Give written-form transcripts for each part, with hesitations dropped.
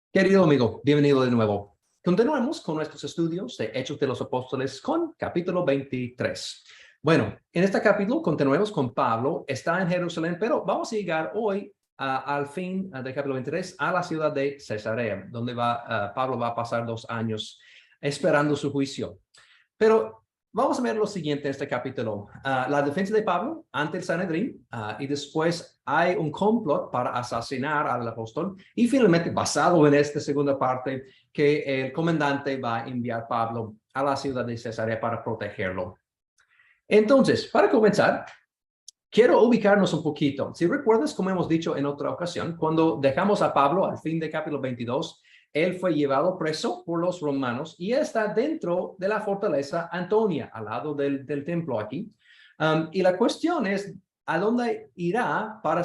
Querido amigo, bienvenido de nuevo. Continuamos con nuestros estudios de Hechos de los Apóstoles con capítulo 23. Bueno, en este capítulo continuemos con Pablo. Está en Jerusalén, pero vamos a llegar hoy al fin del capítulo 23 a la ciudad de Cesarea, donde Pablo va a pasar 2 años esperando su juicio. Pero vamos a ver lo siguiente en este capítulo. La defensa de Pablo ante el Sanedrín y después hay un complot para asesinar al apóstol y finalmente, basado en esta segunda parte, que el comandante va a enviar a Pablo a la ciudad de Cesarea para protegerlo. Entonces, para comenzar, quiero ubicarnos un poquito. Si recuerdas, como hemos dicho en otra ocasión, cuando dejamos a Pablo al fin del capítulo 22, él fue llevado preso por los romanos y está dentro de la fortaleza Antonia, al lado del templo aquí. Y la cuestión es, ¿a dónde irá para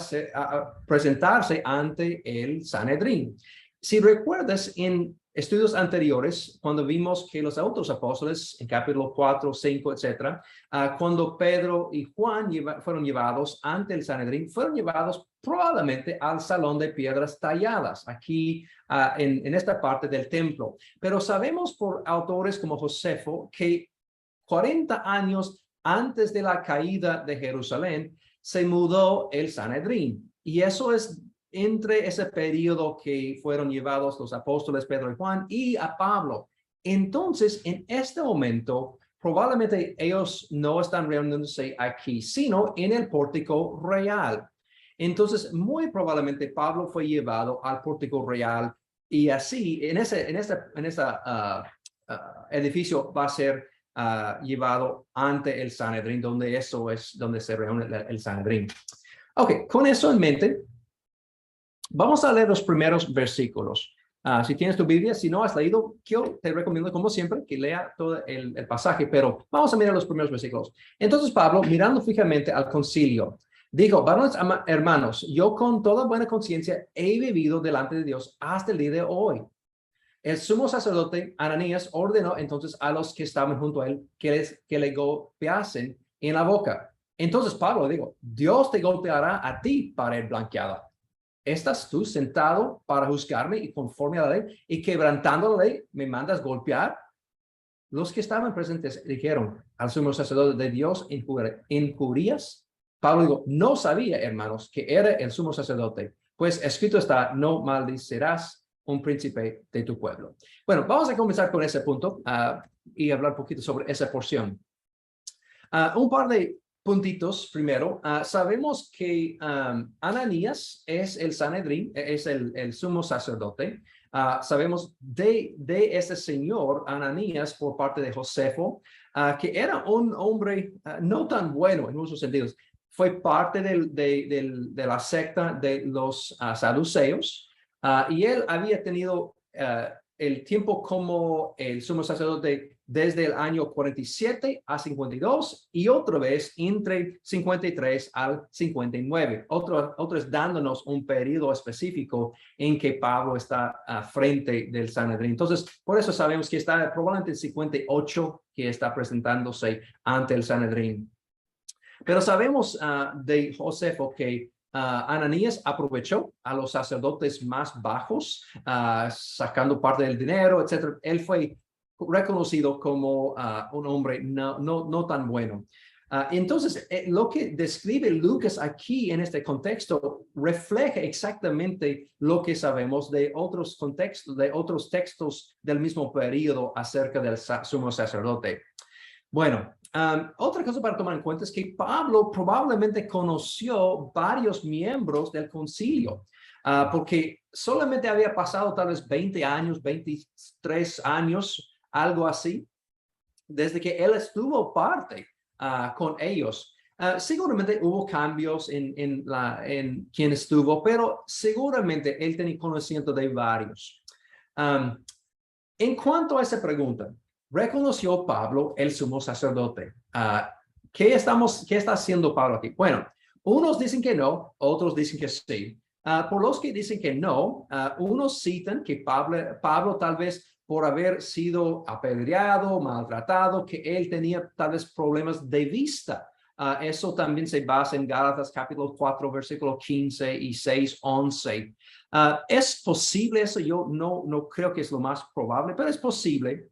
presentarse ante el Sanedrín? Si recuerdas, en estudios anteriores, cuando vimos que los otros apóstoles, en capítulo 4, 5, etcétera, cuando Pedro y Juan fueron llevados ante el Sanedrín, fueron llevados probablemente al salón de piedras talladas, aquí en esta parte del templo. Pero sabemos por autores como Josefo que 40 años antes de la caída de Jerusalén, se mudó el Sanedrín. Y eso es entre ese periodo que fueron llevados los apóstoles Pedro y Juan y a Pablo. Entonces, en este momento, probablemente ellos no están reuniéndose aquí, sino en el pórtico real. Entonces, muy probablemente Pablo fue llevado al pórtico real y así, en ese edificio va a ser llevado ante el Sanedrín, donde eso es donde se reúne el Sanedrín. Ok, con eso en mente, vamos a leer los primeros versículos. Si tienes tu Biblia, si no has leído, yo te recomiendo, como siempre, que lea todo el pasaje, pero vamos a mirar los primeros versículos. Entonces Pablo, mirando fijamente al concilio, dijo: varones hermanos, yo con toda buena conciencia he vivido delante de Dios hasta el día de hoy. El sumo sacerdote Ananías ordenó entonces a los que estaban junto a él que le golpeasen en la boca. Entonces Pablo dijo: Dios te golpeará a ti, pared blanqueada. ¿Estás tú sentado para juzgarme y conforme a la ley y quebrantando la ley me mandas golpear? Los que estaban presentes dijeron al sumo sacerdote: de Dios injurías. Pablo dijo: no sabía, hermanos, que era el sumo sacerdote, pues escrito está: no maldecirás un príncipe de tu pueblo. Bueno, vamos a comenzar con ese punto y hablar un poquito sobre esa porción. Un par de puntitos primero. Sabemos que Ananías es el Sanedrín, es el sumo sacerdote. Sabemos de ese señor Ananías por parte de Josefo, que era un hombre no tan bueno en muchos sentidos. Fue parte de la secta de los saduceos y él había tenido el tiempo como el sumo sacerdote desde el año 47 a 52 y otra vez entre 53 al 59. Otro es dándonos un periodo específico en que Pablo está frente del Sanedrín. Entonces, por eso sabemos que está probablemente en 58 que está presentándose ante el Sanedrín. Pero sabemos de Josefo que Ananías aprovechó a los sacerdotes más bajos, sacando parte del dinero, etc. Él fue reconocido como un hombre no tan bueno. Entonces, lo que describe Lucas aquí en este contexto refleja exactamente lo que sabemos de otros contextos, de otros textos del mismo periodo acerca del sumo sacerdote. Bueno, otra cosa para tomar en cuenta es que Pablo probablemente conoció varios miembros del concilio, porque solamente había pasado tal vez 20 años, 23 años, algo así, desde que él estuvo parte con ellos. Seguramente hubo cambios en quien estuvo, pero seguramente él tenía conocimiento de varios. En cuanto a esa pregunta, ¿reconoció Pablo el sumo sacerdote? ¿Qué está haciendo Pablo aquí? Bueno, unos dicen que no, otros dicen que sí. Por los que dicen que no, unos citan que Pablo tal vez por haber sido apedreado, maltratado, que él tenía tal vez problemas de vista. Eso también se basa en Gálatas capítulo 4, versículo 15 y 6, 11. ¿Es posible eso? Yo no creo que es lo más probable, pero es posible.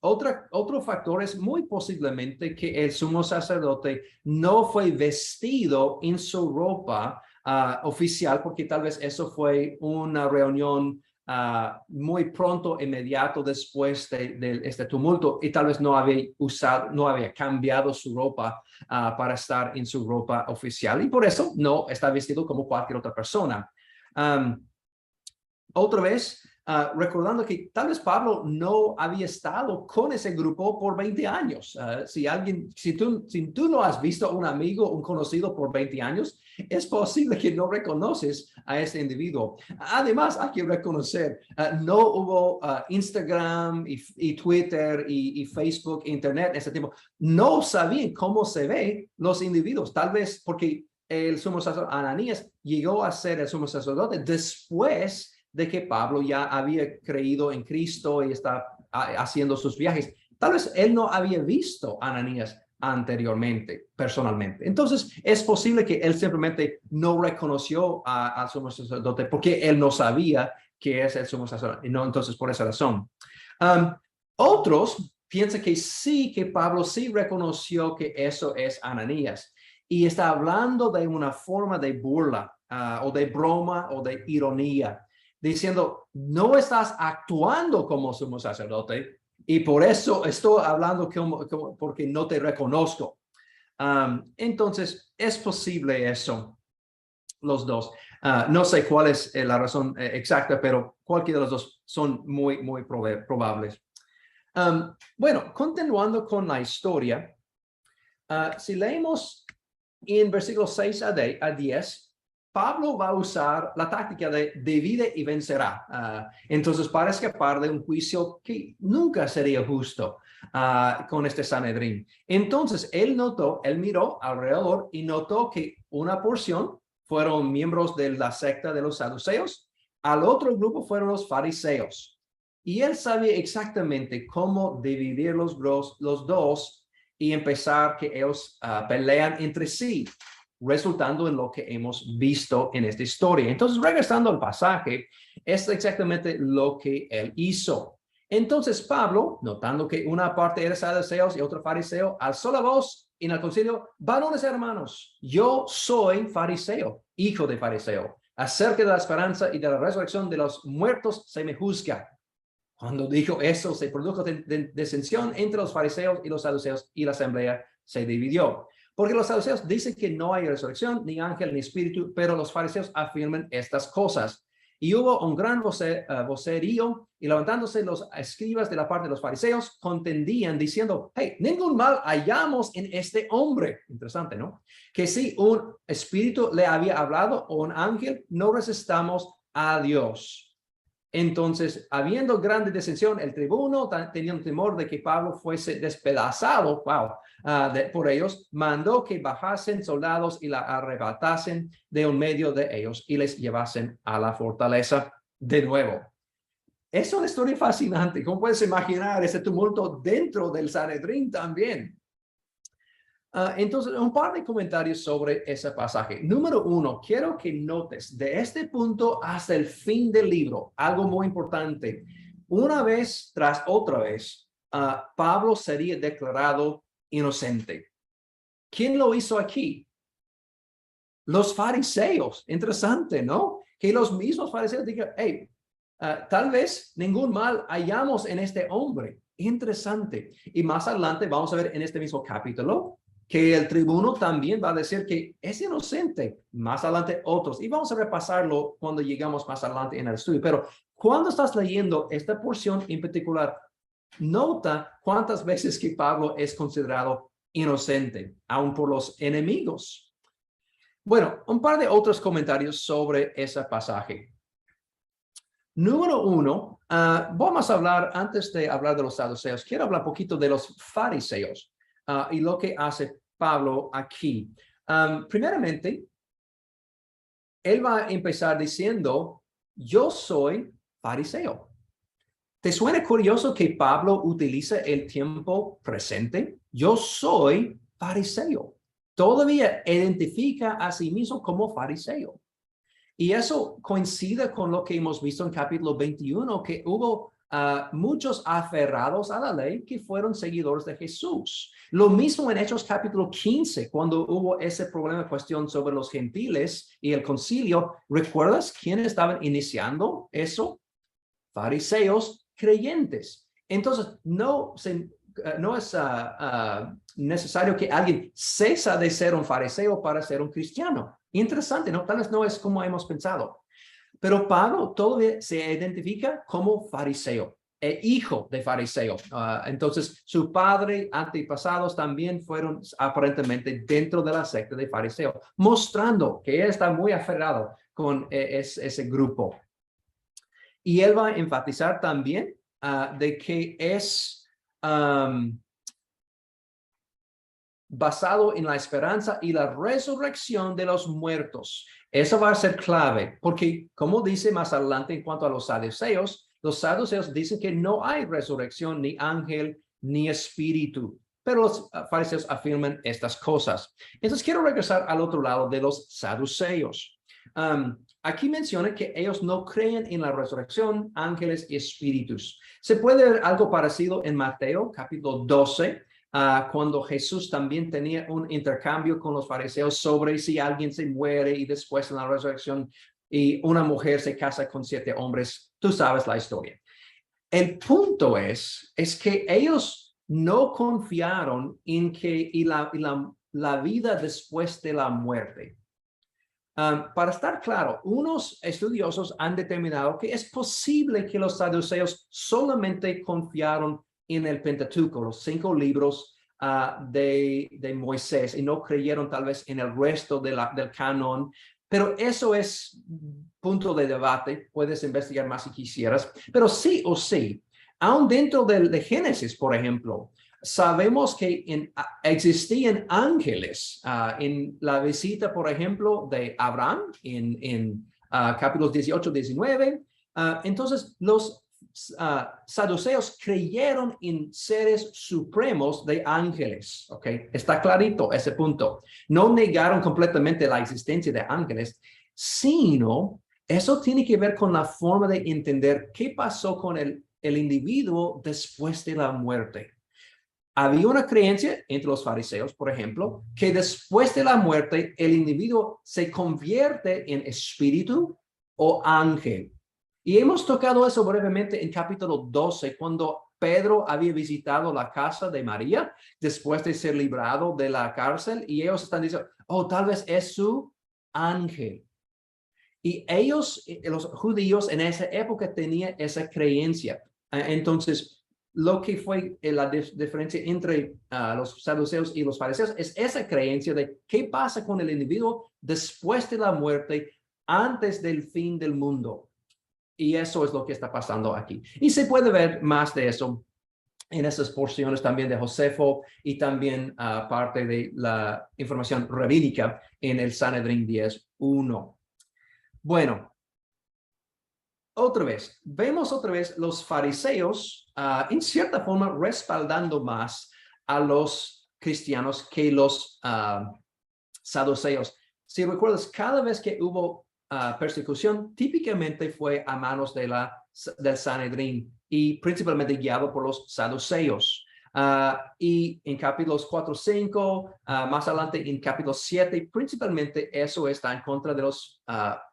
Otro factor es muy posiblemente que el sumo sacerdote no fue vestido en su ropa oficial, porque tal vez eso fue una reunión muy pronto, inmediato después de este tumulto, y tal vez no había cambiado su ropa para estar en su ropa oficial, y por eso no está vestido como cualquier otra persona. Otra vez, recordando que tal vez Pablo no había estado con ese grupo por 20 años. Si tú no has visto a un amigo, un conocido por 20 años, es posible que no reconoces a ese individuo. Además, hay que reconocer, no hubo Instagram y Twitter y Facebook, Internet en ese tiempo. No sabían cómo se ven los individuos, tal vez porque el sumo sacerdote Ananías llegó a ser el sumo sacerdote después de que Pablo ya había creído en Cristo y está haciendo sus viajes. Tal vez él no había visto a Ananías anteriormente, personalmente. Entonces, es posible que él simplemente no reconoció al sumo sacerdote porque él no sabía que es el sumo sacerdote. No, entonces, por esa razón. Otros piensan que sí, que Pablo sí reconoció que eso es Ananías. Y está hablando de una forma de burla o de broma o de ironía, diciendo, no estás actuando como sumo sacerdote y por eso estoy hablando porque no te reconozco. Entonces, es posible eso, los dos. No sé cuál es la razón exacta, pero cualquiera de los dos son muy, muy probables. Bueno, continuando con la historia, si leemos en versículos 6 a 10, Pablo va a usar la táctica de divide y vencerá. Entonces, para escapar de un juicio que nunca sería justo con este Sanedrín. Entonces, él miró alrededor y notó que una porción fueron miembros de la secta de los saduceos, al otro grupo fueron los fariseos. Y él sabía exactamente cómo dividir los dos y empezar que ellos pelean entre sí, resultando en lo que hemos visto en esta historia. Entonces, regresando al pasaje, es exactamente lo que él hizo. Entonces, Pablo, notando que una parte era saduceos y otra fariseo, alzó la voz en el concilio: varones hermanos, yo soy fariseo, hijo de fariseo. Acerca de la esperanza y de la resurrección de los muertos se me juzga. Cuando dijo eso, se produjo disensión entre los fariseos y los saduceos, y la asamblea se dividió. Porque los saduceos dicen que no hay resurrección, ni ángel, ni espíritu, pero los fariseos afirman estas cosas. Y hubo un gran vocerío, y levantándose los escribas de la parte de los fariseos, contendían diciendo: hey, ningún mal hallamos en este hombre. Interesante, ¿no? Que si un espíritu le había hablado o un ángel, no resistamos a Dios. Entonces, habiendo grande disensión, el tribuno, teniendo temor de que Pablo fuese despedazado, por ellos, mandó que bajasen soldados y la arrebatasen de un medio de ellos y les llevasen a la fortaleza de nuevo. Es una historia fascinante. ¿Cómo puedes imaginar ese tumulto dentro del Sanedrín también? Entonces, un par de comentarios sobre ese pasaje. Número 1, quiero que notes de este punto hasta el fin del libro algo muy importante. Una vez tras otra vez, Pablo sería declarado inocente. ¿Quién lo hizo aquí? Los fariseos. Interesante, ¿no? Que los mismos fariseos digan: hey, tal vez ningún mal hallamos en este hombre. Interesante. Y más adelante vamos a ver en este mismo capítulo que el tribuno también va a decir que es inocente. Más adelante otros. Y vamos a repasarlo cuando llegamos más adelante en el estudio. Pero cuando estás leyendo esta porción en particular, nota cuántas veces que Pablo es considerado inocente, aun por los enemigos. Bueno, un par de otros comentarios sobre ese pasaje. Número 1, vamos a hablar, antes de hablar de los saduceos, quiero hablar un poquito de los fariseos y lo que hace Pablo aquí. Primeramente, él va a empezar diciendo: yo soy fariseo. ¿Te suena curioso que Pablo utilice el tiempo presente? Yo soy fariseo. Todavía identifica a sí mismo como fariseo. Y eso coincide con lo que hemos visto en capítulo 21, que hubo muchos aferrados a la ley que fueron seguidores de Jesús. Lo mismo en Hechos capítulo 15, cuando hubo ese problema, cuestión sobre los gentiles y el concilio. ¿Recuerdas quién estaban iniciando eso? Fariseos creyentes. Entonces, no es necesario que alguien cesa de ser un fariseo para ser un cristiano. Interesante, ¿no? Tal vez no es como hemos pensado. Pero Pablo todavía se identifica como fariseo, hijo de fariseo. Entonces, su padre, antepasados también fueron aparentemente dentro de la secta de fariseo, mostrando que él está muy aferrado con ese grupo. Y él va a enfatizar también de que es basado en la esperanza y la resurrección de los muertos. Eso va a ser clave, porque como dice más adelante en cuanto a los saduceos dicen que no hay resurrección, ni ángel, ni espíritu. Pero los fariseos afirman estas cosas. Entonces quiero regresar al otro lado de los saduceos. Aquí menciona que ellos no creen en la resurrección, ángeles y espíritus. Se puede ver algo parecido en Mateo, capítulo 12, cuando Jesús también tenía un intercambio con los fariseos sobre si alguien se muere y después en la resurrección y una mujer se casa con 7 hombres. Tú sabes la historia. El punto es que ellos no confiaron en que la vida después de la muerte. Para estar claro, unos estudiosos han determinado que es posible que los saduceos solamente confiaron en el Pentateuco, los 5 libros de Moisés, y no creyeron tal vez en el resto del canon. Pero eso es punto de debate. Puedes investigar más si quisieras. Pero sí o sí, aún dentro de Génesis, por ejemplo, sabemos que existían ángeles en la visita, por ejemplo, de Abraham en capítulos 18, 19. Entonces, los saduceos creyeron en seres supremos de ángeles. ¿Ok? Está clarito ese punto. No negaron completamente la existencia de ángeles, sino eso tiene que ver con la forma de entender qué pasó con el individuo después de la muerte. Había una creencia entre los fariseos, por ejemplo, que después de la muerte el individuo se convierte en espíritu o ángel. Y hemos tocado eso brevemente en capítulo 12, cuando Pedro había visitado la casa de María después de ser librado de la cárcel, y ellos están diciendo, oh, tal vez es su ángel. Y ellos, los judíos en esa época tenían esa creencia. Entonces, lo que fue la diferencia entre los saduceos y los fariseos es esa creencia de qué pasa con el individuo después de la muerte, antes del fin del mundo. Y eso es lo que está pasando aquí. Y se puede ver más de eso en esas porciones también de Josefo y también parte de la información rabínica en el Sanedrín 10:1. Bueno, vemos otra vez los fariseos en cierta forma respaldando más a los cristianos que los saduceos. Si recuerdas, cada vez que hubo persecución, típicamente fue a manos del Sanedrín y principalmente guiado por los saduceos. Y en capítulos 4, 5, más adelante en capítulo 7, principalmente eso está en contra de los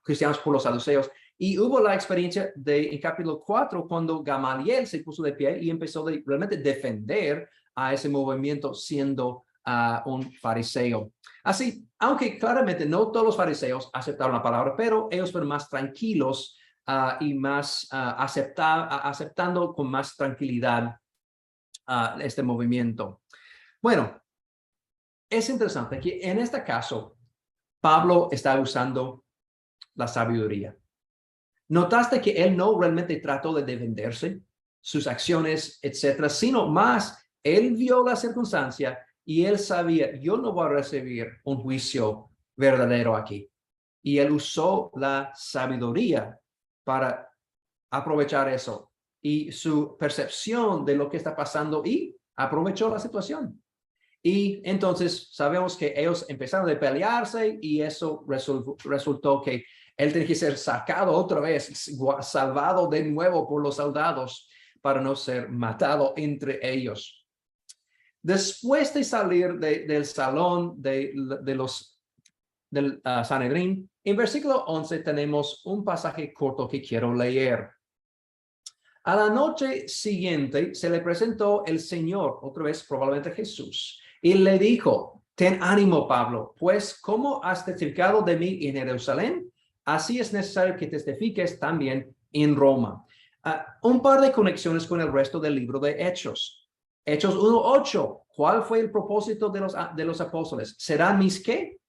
cristianos por los saduceos. Y hubo la experiencia en capítulo 4, cuando Gamaliel se puso de pie y empezó de realmente defender a ese movimiento siendo un fariseo. Así, aunque claramente no todos los fariseos aceptaron la palabra, pero ellos fueron más tranquilos y más aceptando con más tranquilidad este movimiento. Bueno, es interesante que en este caso, Pablo está usando la sabiduría. ¿Notaste que él no realmente trató de defenderse, sus acciones, etcétera, sino más, él vio la circunstancia y él sabía, yo no voy a recibir un juicio verdadero aquí. Y él usó la sabiduría para aprovechar eso y su percepción de lo que está pasando y aprovechó la situación. Y entonces sabemos que ellos empezaron a pelearse y eso resultó que él tenía que ser sacado otra vez, salvado de nuevo por los soldados para no ser matado entre ellos. Después de salir del salón del Sanedrín, en versículo 11 tenemos un pasaje corto que quiero leer. A la noche siguiente se le presentó el Señor, otra vez probablemente Jesús, y le dijo, ten ánimo, Pablo, pues como has testificado de mí en Jerusalén, así es necesario que testifiques también en Roma. Un par de conexiones con el resto del libro de Hechos. Hechos 1:8. ¿Cuál fue el propósito de los apóstoles? ¿Serán mis qué?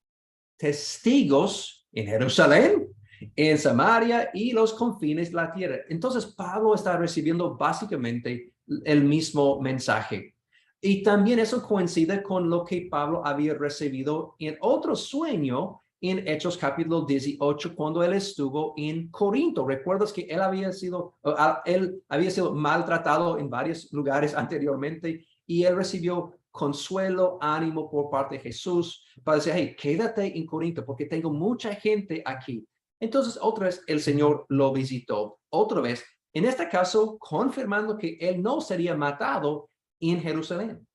Testigos en Jerusalén, en Samaria y los confines de la tierra. Entonces Pablo está recibiendo básicamente el mismo mensaje. Y también eso coincide con lo que Pablo había recibido en otro sueño en Hechos capítulo 18, cuando él estuvo en Corinto. ¿Recuerdas que él había sido maltratado en varios lugares anteriormente y él recibió consuelo, ánimo por parte de Jesús para decir, hey, quédate en Corinto porque tengo mucha gente aquí? Entonces, otra vez el Señor lo visitó, otra vez, en este caso, confirmando que él no sería matado en Jerusalén,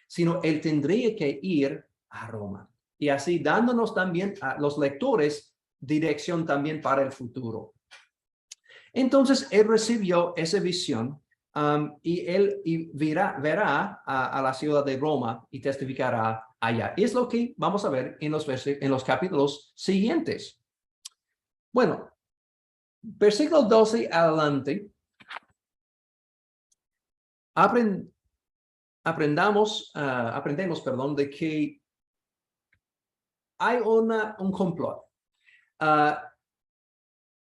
sino él tendría que ir a Roma. Y así dándonos también a los lectores dirección también para el futuro. Entonces, él recibió esa visión y él verá a la ciudad de Roma y testificará allá. Es lo que vamos a ver en los capítulos siguientes. Bueno, versículo 12 adelante, aprendemos, de que hay un complot.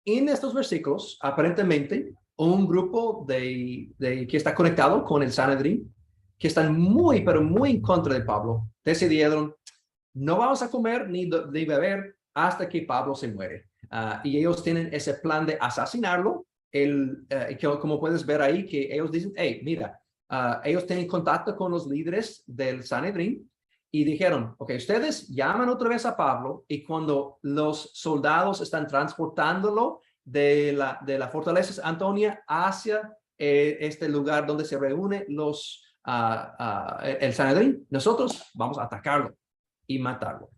En estos versículos, aparentemente, un grupo que está conectado con el Sanedrín, que están muy, pero muy en contra de Pablo, decidieron, no vamos a comer ni de beber hasta que Pablo se muere. Y ellos tienen ese plan de asesinarlo. Como puedes ver ahí, que ellos dicen, hey, mira, ellos tienen contacto con los líderes del Sanedrín y dijeron, ok, ustedes llaman otra vez a Pablo y cuando los soldados están transportándolo de la fortaleza Antonia hacia este lugar donde se reúne el Sanedrín, nosotros vamos a atacarlo y matarlo.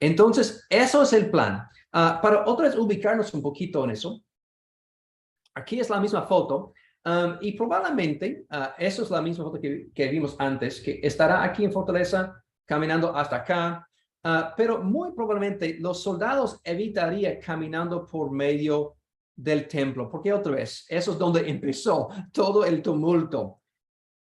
Entonces, eso es el plan. Para otra vez ubicarnos un poquito en eso, aquí es la misma foto y probablemente eso es la misma foto que vimos antes, que estará aquí en Fortaleza caminando hasta acá, pero muy probablemente los soldados evitarían caminando por medio del templo, porque otra vez, eso es donde empezó todo el tumulto.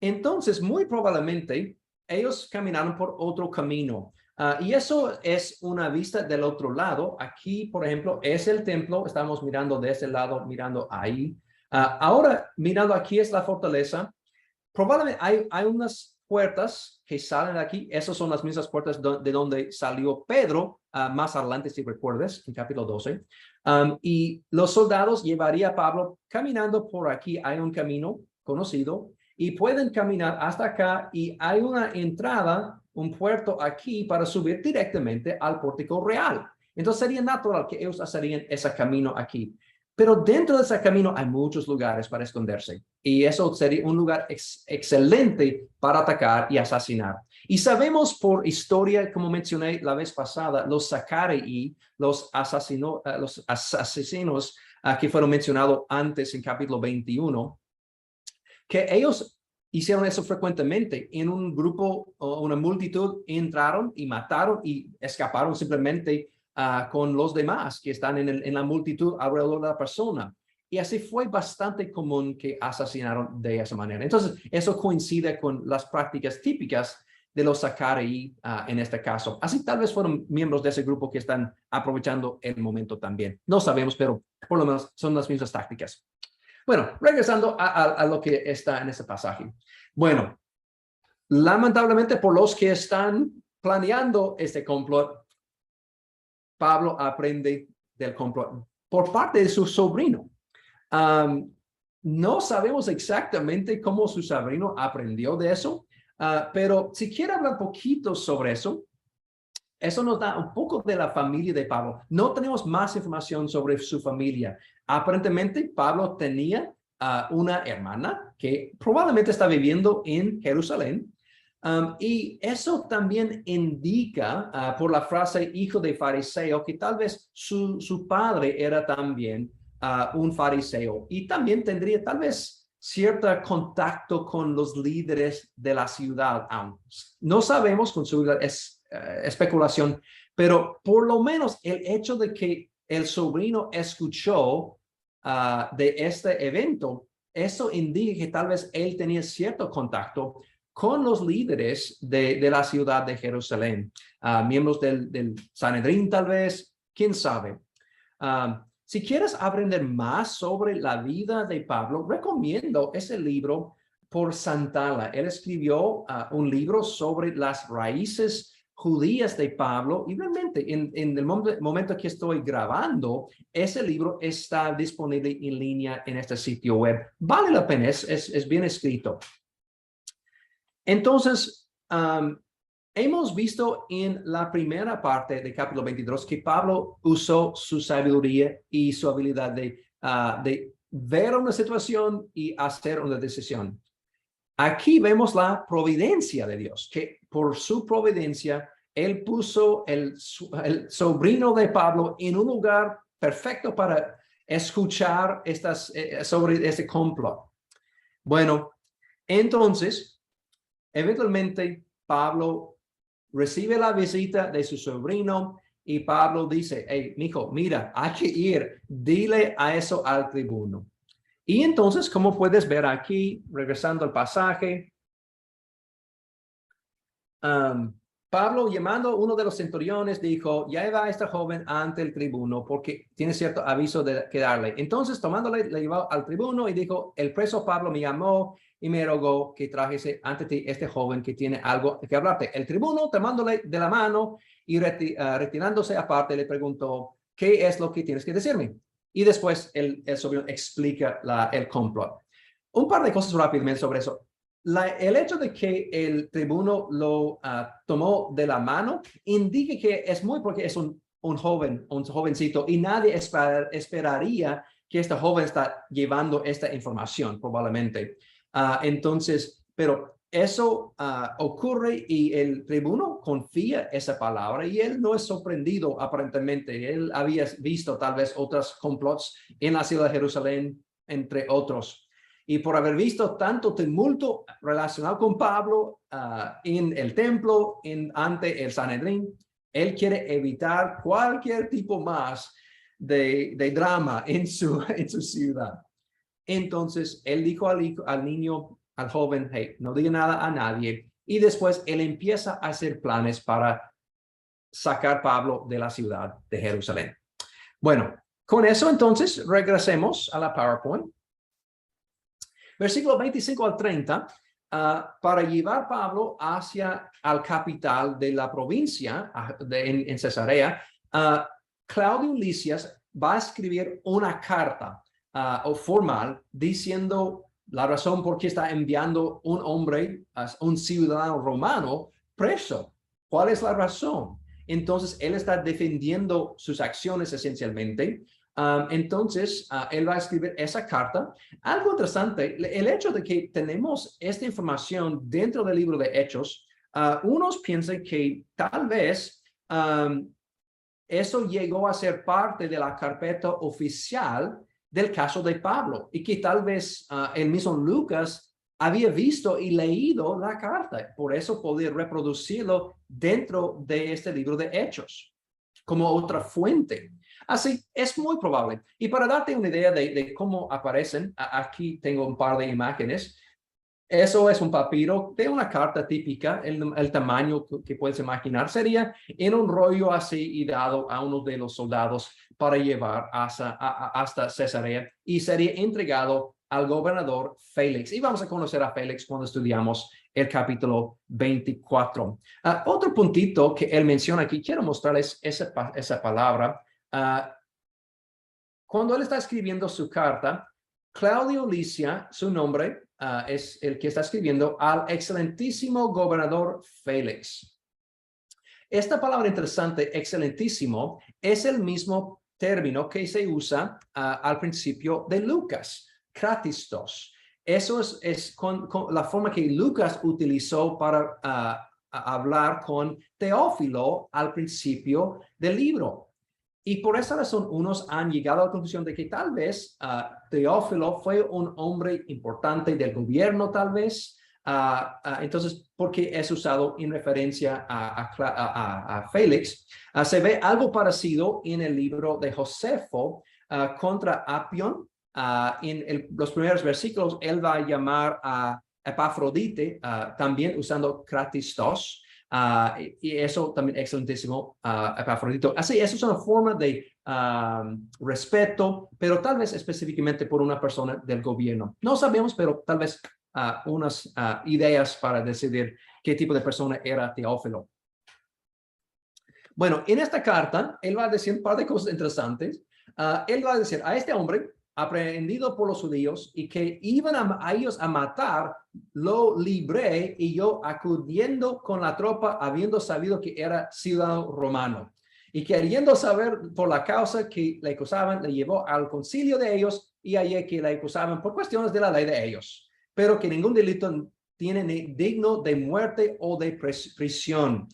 Entonces, muy probablemente, ellos caminaron por otro camino. Y eso es una vista del otro lado. Aquí, por ejemplo, es el templo. Estamos mirando de ese lado, mirando ahí. Ahora, mirando aquí es la fortaleza. Probablemente hay unas puertas que salen de aquí. Esas son las mismas puertas de donde salió Pedro, más adelante, si recuerdas, en capítulo 12. Y los soldados llevarían a Pablo caminando por aquí. Hay un camino conocido y pueden caminar hasta acá y hay una entrada, un puerto aquí para subir directamente al pórtico real. Entonces sería natural que ellos harían ese camino aquí. Pero dentro de ese camino hay muchos lugares para esconderse y eso sería un lugar excelente para atacar y asesinar. Y sabemos por historia, como mencioné la vez pasada, los Zacarii, los asesinos que fueron mencionados antes en capítulo 21, que ellos hicieron eso frecuentemente. En un grupo o una multitud entraron y mataron y escaparon simplemente con los demás que están en la multitud alrededor de la persona. Y así fue bastante común que asesinaron de esa manera. Entonces, eso coincide con las prácticas típicas de los Zacarii en este caso. Así tal vez fueron miembros de ese grupo que están aprovechando el momento también. No sabemos, pero por lo menos son las mismas tácticas. Bueno, regresando a lo que está en ese pasaje. Bueno, lamentablemente por los que están planeando este complot, Pablo aprende del complot por parte de su sobrino. No sabemos exactamente cómo su sobrino aprendió de eso. Pero si quiere hablar un poquito sobre eso, eso nos da un poco de la familia de Pablo. No tenemos más información sobre su familia. Aparentemente, Pablo tenía una hermana que probablemente está viviendo en Jerusalén. Y eso también indica por la frase hijo de fariseo que tal vez su padre era también un fariseo y también tendría tal vez cierto contacto con los líderes de la ciudad. No sabemos con seguridad, es especulación, pero por lo menos el hecho de que el sobrino escuchó de este evento, eso indica que tal vez él tenía cierto contacto con los líderes de la ciudad de Jerusalén, miembros del Sanedrín tal vez, quién sabe. Si quieres aprender más sobre la vida de Pablo, recomiendo ese libro por Santala. Él escribió un libro sobre las raíces judías de Pablo y realmente en el momento que estoy grabando, ese libro está disponible en línea en este sitio web. Vale la pena, es bien escrito. Entonces, hemos visto en la primera parte del capítulo 22 que Pablo usó su sabiduría y su habilidad de ver una situación y hacer una decisión. Aquí vemos la providencia de Dios, que por su providencia, él puso el sobrino de Pablo en un lugar perfecto para escuchar sobre este complot. Bueno, entonces, eventualmente, Pablo recibe la visita de su sobrino y Pablo dice, hey, mijo, mira, hay que ir, dile a eso al tribuno. Y entonces, como puedes ver aquí, regresando al pasaje, Pablo, llamando a uno de los centuriones, dijo, lleva a esta joven ante el tribuno porque tiene cierto aviso que darle. Entonces, tomándole, le llevó al tribuno y dijo, el preso Pablo me llamó y me rogó que trajese ante ti este joven que tiene algo que hablarte. El tribuno, tomándole de la mano y retirándose aparte, le preguntó, ¿qué es lo que tienes que decirme? Y después el sobrino explica el complot. Un par de cosas rápidamente sobre eso. El hecho de que el tribuno lo tomó de la mano indica que es muy porque es un jovencito y nadie esperaría que este joven está llevando esta información probablemente. Entonces, pero eso ocurre y el tribuno confía esa palabra y él no es sorprendido aparentemente. Él había visto tal vez otros complots en la ciudad de Jerusalén, entre otros. Y por haber visto tanto tumulto relacionado con Pablo en el templo, ante el Sanedrín, él quiere evitar cualquier tipo más de drama en su ciudad. Entonces, él dijo al niño, al joven, hey, no diga nada a nadie. Y después él empieza a hacer planes para sacar a Pablo de la ciudad de Jerusalén. Bueno, con eso entonces regresemos a la PowerPoint. Versículo 25 al 30, para llevar a Pablo hacia al capital de la provincia en Cesarea, Claudio Lisias va a escribir una carta o formal diciendo la razón por qué está enviando un hombre, un ciudadano romano, preso. ¿Cuál es la razón? Entonces, él está defendiendo sus acciones esencialmente. Entonces, él va a escribir esa carta. Algo interesante, el hecho de que tenemos esta información dentro del libro de Hechos, unos piensan que tal vez eso llegó a ser parte de la carpeta oficial del caso de Pablo y que tal vez el mismo Lucas había visto y leído la carta. Por eso podía reproducirlo dentro de este libro de Hechos como otra fuente. Así es muy probable. Y para darte una idea de cómo aparecen, aquí tengo un par de imágenes. Eso es un papiro de una carta típica. El tamaño que puedes imaginar sería en un rollo así y dado a uno de los soldados para llevar hasta Cesarea y sería entregado al gobernador Félix. Y vamos a conocer a Félix cuando estudiamos el capítulo 24. Otro puntito que él menciona aquí, quiero mostrarles esa palabra. Cuando él está escribiendo su carta, Claudio Licia, su nombre, es el que está escribiendo al excelentísimo gobernador Félix. Esta palabra interesante, excelentísimo, es el mismo término que se usa al principio de Lucas, kratistos. Eso es con la forma que Lucas utilizó para hablar con Teófilo al principio del libro. Y por esa razón, unos han llegado a la conclusión de que tal vez Teófilo fue un hombre importante del gobierno, tal vez. Entonces, porque es usado en referencia a Félix, se ve algo parecido en el libro de Josefo contra Apion. En los primeros versículos, él va a llamar a Epafrodite, también usando kratistos. Y eso también excelentísimo Epafrodito. Así, eso es una forma de respeto, pero tal vez específicamente por una persona del gobierno. No sabemos, pero tal vez unas ideas para decidir qué tipo de persona era Teófilo. Bueno, en esta carta, él va a decir un par de cosas interesantes. Él va a decir a este hombre, aprehendido por los judíos y que iban a ellos a matar, lo libré y yo acudiendo con la tropa, habiendo sabido que era ciudadano romano. Y queriendo saber por la causa que le acusaban, le llevó al concilio de ellos y hallé que le acusaban por cuestiones de la ley de ellos, pero que ningún delito tiene digno de muerte o de prisión.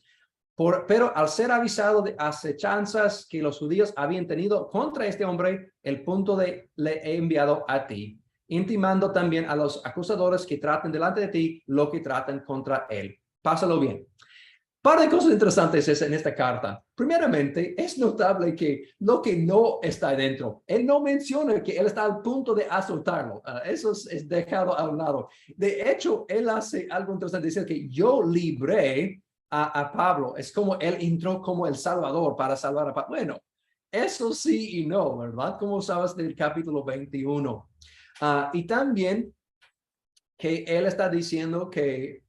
Pero al ser avisado de acechanzas que los judíos habían tenido contra este hombre, el punto de le he enviado a ti, intimando también a los acusadores que traten delante de ti lo que traten contra él. Pásalo bien. Par de cosas interesantes es en esta carta. Primeramente, es notable que lo que no está dentro, él no menciona que él está al punto de azotarlo. Eso es dejado a un lado. De hecho, él hace algo interesante, dice que yo libré a Pablo. Es como él entró como el Salvador para salvar a Pablo. Bueno, eso sí y no, ¿verdad? Como sabes del capítulo 21. Y también que él está diciendo que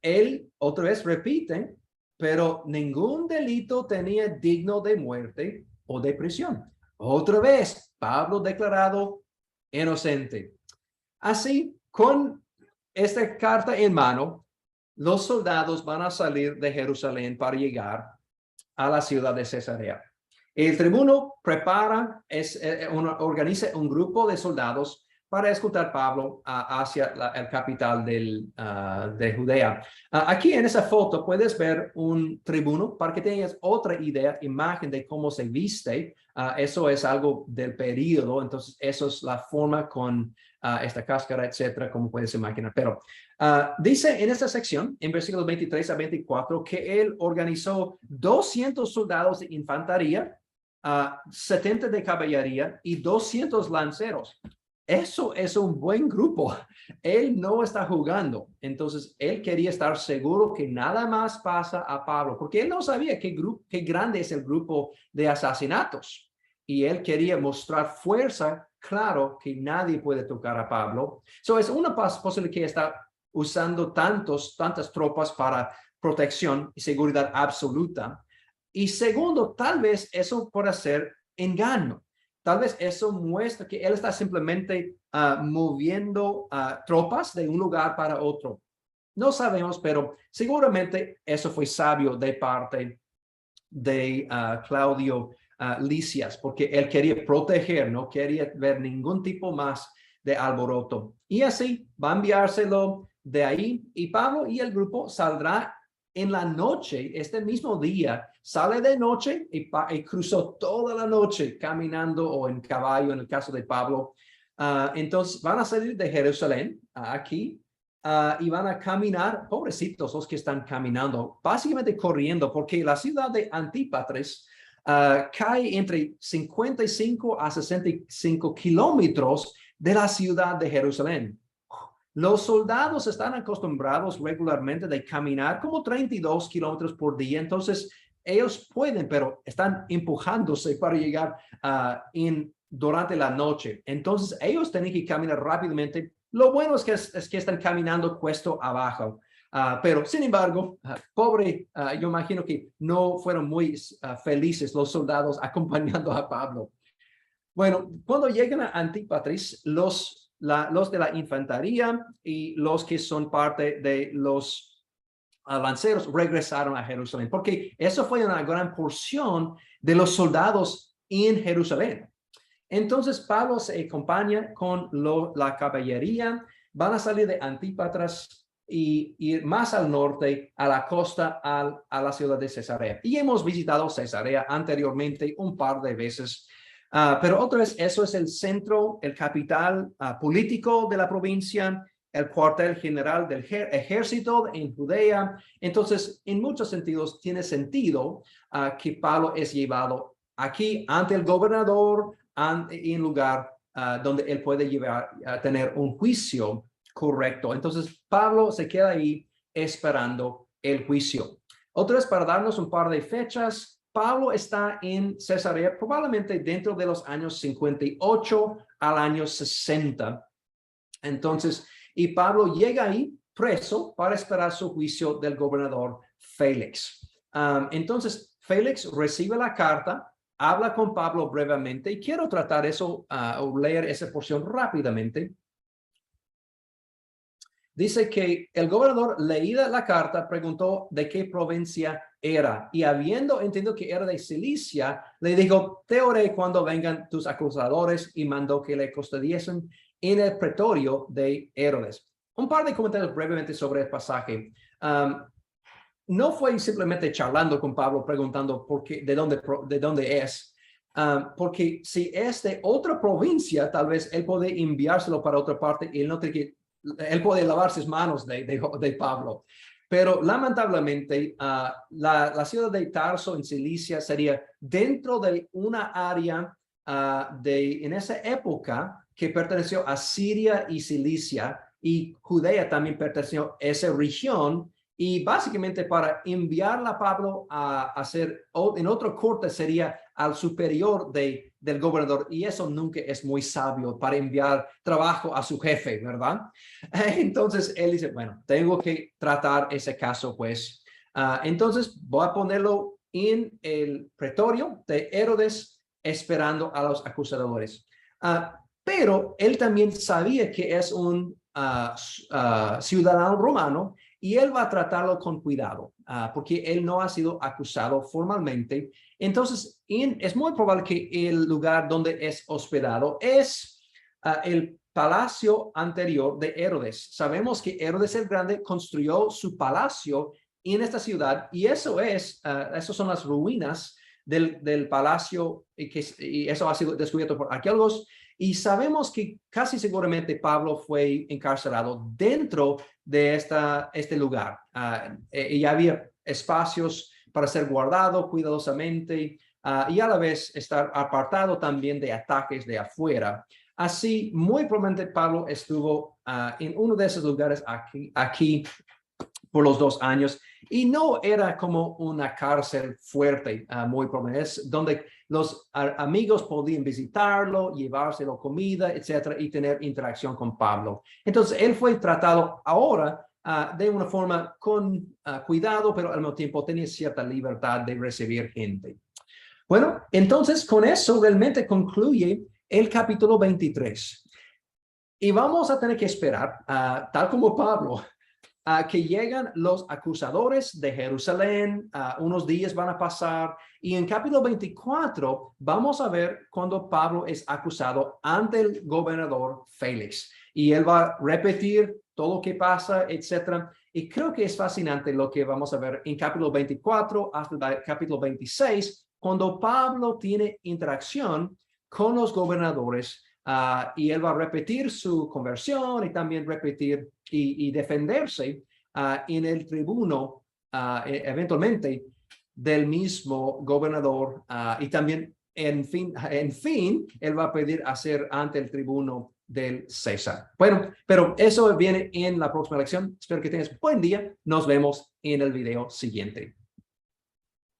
él otra vez repite, pero ningún delito tenía digno de muerte o de prisión. Otra vez, Pablo declarado inocente. Así, con esta carta en mano, los soldados van a salir de Jerusalén para llegar a la ciudad de Cesarea. El tribuno organiza un grupo de soldados para escoltar a Pablo hacia el capital de Judea. Aquí en esa foto puedes ver un tribuno para que tengas otra imagen de cómo se viste. Eso es algo del período, entonces eso es la forma con esta cáscara, etcétera, como puedes imaginar. Pero dice en esta sección, en versículos 23 a 24, que él organizó 200 soldados de infantería, 70 de caballería y 200 lanceros. Eso es un buen grupo. Él no está jugando. Entonces, él quería estar seguro que nada más pasa a Pablo, porque él no sabía qué grande es el grupo de asesinatos. Y él quería mostrar fuerza, claro, que nadie puede tocar a Pablo. Es una posibilidad que está usando tantas tropas para protección y seguridad absoluta. Y segundo, tal vez eso pueda ser engaño. Tal vez eso muestra que él está simplemente moviendo tropas de un lugar para otro. No sabemos, pero seguramente eso fue sabio de parte de Claudio Lisias, porque él quería proteger, no quería ver ningún tipo más de alboroto. Y así va a enviárselo de ahí y Pablo y el grupo saldrá en la noche, este mismo día, sale de noche y cruzó toda la noche caminando o en caballo, en el caso de Pablo. Entonces van a salir de Jerusalén aquí y van a caminar, pobrecitos los que están caminando, básicamente corriendo, porque la ciudad de Antípatris cae entre 55 a 65 kilómetros de la ciudad de Jerusalén. Los soldados están acostumbrados regularmente de caminar como 32 kilómetros por día, entonces ellos pueden, pero están empujándose para llegar durante la noche. Entonces ellos tienen que caminar rápidamente. Lo bueno es que están caminando cuesta abajo. Pero sin embargo, yo imagino que no fueron muy felices los soldados acompañando a Pablo. Bueno, cuando llegan a Antípatris, los de la infantería y los que son parte de los lanceros regresaron a Jerusalén, porque eso fue una gran porción de los soldados en Jerusalén. Entonces Pablo se acompaña con la caballería, van a salir de Antípatris y ir más al norte, a la costa, a la ciudad de Cesarea. Y hemos visitado Cesarea anteriormente un par de veces, pero otra vez eso es el centro, el capital político de la provincia, el cuartel general del ejército en Judea. Entonces, en muchos sentidos, tiene sentido que Pablo es llevado aquí ante el gobernador, en lugar donde él puede llevar a tener un juicio correcto. Entonces, Pablo se queda ahí esperando el juicio. Otra vez, para darnos un par de fechas, Pablo está en Cesarea probablemente dentro de los años 58 al año 60. Entonces, y Pablo llega ahí preso para esperar su juicio del gobernador Félix. Entonces, Félix recibe la carta, habla con Pablo brevemente y quiero tratar eso o leer esa porción rápidamente. Dice que el gobernador, leída la carta, preguntó de qué provincia era y habiendo entendido que era de Cilicia, le dijo, te oré cuando vengan tus acusadores y mandó que le custodiesen en el pretorio de Herodes. Un par de comentarios brevemente sobre el pasaje. No fue simplemente charlando con Pablo preguntando por qué, de dónde es, porque si es de otra provincia, tal vez él puede enviárselo para otra parte y él no tiene que, él puede lavar sus manos de Pablo. Pero lamentablemente, la ciudad de Tarso en Cilicia sería dentro de una área en esa época que perteneció a Siria y Cilicia, y Judea también perteneció a esa región. Y básicamente para enviarla a Pablo a hacer en otro corte sería al superior del gobernador. Y eso nunca es muy sabio para enviar trabajo a su jefe, ¿verdad? Entonces él dice, bueno, tengo que tratar ese caso, pues. Entonces voy a ponerlo en el pretorio de Herodes esperando a los acusadores. Pero él también sabía que es un ciudadano romano y él va a tratarlo con cuidado porque él no ha sido acusado formalmente. Entonces, es muy probable que el lugar donde es hospedado es el palacio anterior de Herodes. Sabemos que Herodes el Grande construyó su palacio en esta ciudad y esas son las ruinas del palacio y eso ha sido descubierto por arqueólogos. Y sabemos que casi seguramente Pablo fue encarcelado dentro de este lugar. Y había espacios para ser guardado cuidadosamente y a la vez estar apartado también de ataques de afuera. Así, muy probablemente Pablo estuvo en uno de esos lugares aquí por los 2 años y no era como una cárcel fuerte, muy probable. Es donde los amigos podían visitarlo, llevárselo comida, etcétera, y tener interacción con Pablo. Entonces, él fue tratado ahora de una forma con cuidado, pero al mismo tiempo tenía cierta libertad de recibir gente. Bueno, entonces con eso realmente concluye el capítulo 23. Y vamos a tener que esperar, tal como Pablo, que llegan los acusadores de Jerusalén, unos días van a pasar y en capítulo 24 vamos a ver cuando Pablo es acusado ante el gobernador Félix y él va a repetir todo lo que pasa, etcétera. Y creo que es fascinante lo que vamos a ver en capítulo 24 hasta el capítulo 26 cuando Pablo tiene interacción con los gobernadores. Y él va a repetir su conversión y también repetir y defenderse en el tribuno eventualmente del mismo gobernador y también en fin, él va a pedir hacer ante el tribuno del César. Bueno, pero eso viene en la próxima lección. Espero que tengas buen día. Nos vemos en el video siguiente.